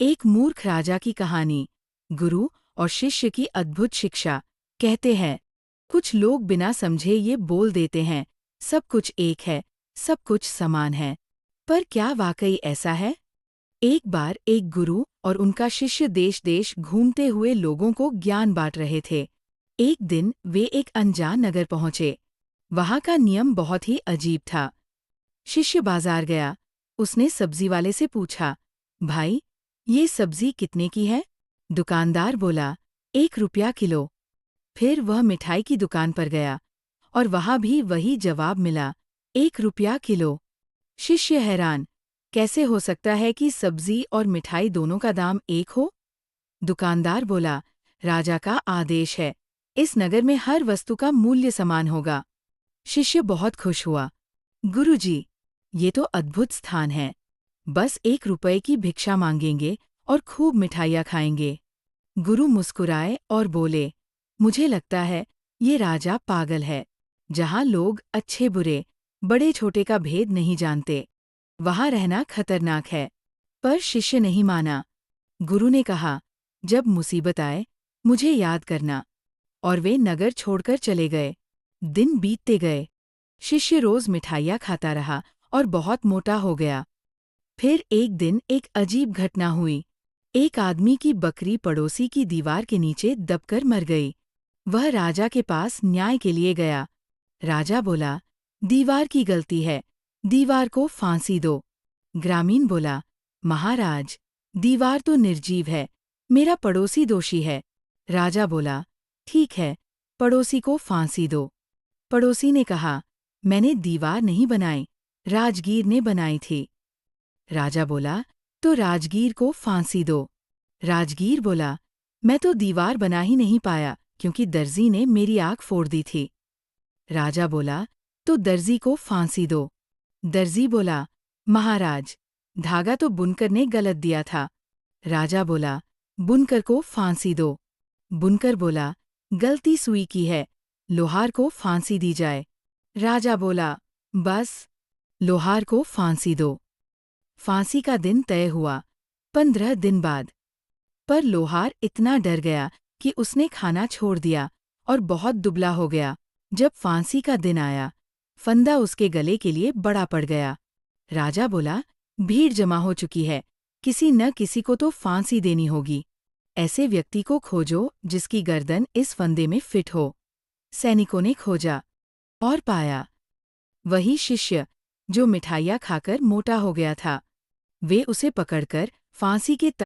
एक मूर्ख राजा की कहानी। गुरु और शिष्य की अद्भुत शिक्षा। कहते हैं, कुछ लोग बिना समझे ये बोल देते हैं, सब कुछ एक है, सब कुछ समान है। पर क्या वाकई ऐसा है? एक बार एक गुरु और उनका शिष्य देश देश घूमते हुए लोगों को ज्ञान बांट रहे थे। एक दिन वे एक अनजान नगर पहुंचे। वहां का नियम बहुत ही अजीब था। शिष्य बाजार गया। उसने सब्जी वाले से पूछा, भाई, ये सब्जी कितने की है? दुकानदार बोला, 1 रुपया किलो। फिर वह मिठाई की दुकान पर गया और वहां भी वही जवाब मिला, 1 रुपया किलो। शिष्य हैरान, कैसे हो सकता है कि सब्जी और मिठाई दोनों का दाम एक हो? दुकानदार बोला, राजा का आदेश है, इस नगर में हर वस्तु का मूल्य समान होगा। शिष्य बहुत खुश हुआ। गुरुजी, ये तो अद्भुत स्थान है। बस 1 रुपये की भिक्षा मांगेंगे और खूब मिठाइयाँ खाएंगे। गुरु मुस्कुराए और बोले, मुझे लगता है ये राजा पागल है। जहाँ लोग अच्छे बुरे, बड़े छोटे का भेद नहीं जानते, वहाँ रहना खतरनाक है। पर शिष्य नहीं माना। गुरु ने कहा, जब मुसीबत आए, मुझे याद करना। और वे नगर छोड़कर चले गए। दिन बीतते गए। शिष्य रोज मिठाइयाँ खाता रहा और बहुत मोटा हो गया। फिर एक दिन एक अजीब घटना हुई। एक आदमी की बकरी पड़ोसी की दीवार के नीचे दबकर मर गई। वह राजा के पास न्याय के लिए गया। राजा बोला, दीवार की गलती है, दीवार को फांसी दो। ग्रामीण बोला, महाराज, दीवार तो निर्जीव है, मेरा पड़ोसी दोषी है। राजा बोला, ठीक है, पड़ोसी को फांसी दो। पड़ोसी ने कहा, मैंने दीवार नहीं बनाई, राजगीर ने बनाई थी। राजा बोला, तो राजगीर को फांसी दो। राजगीर बोला, मैं तो दीवार बना ही नहीं पाया क्योंकि दर्जी ने मेरी आँख फोड़ दी थी। राजा बोला, तो दर्जी को फांसी दो। दर्जी बोला, महाराज, धागा तो बुनकर ने गलत दिया था। राजा बोला, बुनकर को फांसी दो। बुनकर बोला, गलती सुई की है, लोहार को फांसी दी जाए। राजा बोला, बस, लोहार को फांसी दो। फांसी का दिन तय हुआ, 15 दिन बाद। पर लोहार इतना डर गया कि उसने खाना छोड़ दिया और बहुत दुबला हो गया। जब फांसी का दिन आया, फंदा उसके गले के लिए बड़ा पड़ गया। राजा बोला, भीड़ जमा हो चुकी है, किसी न किसी को तो फांसी देनी होगी। ऐसे व्यक्ति को खोजो जिसकी गर्दन इस फंदे में फिट हो। सैनिकों ने खोजा और पाया वही शिष्य जो मिठाइयाँ खाकर मोटा हो गया था। वे उसे पकड़कर फांसी के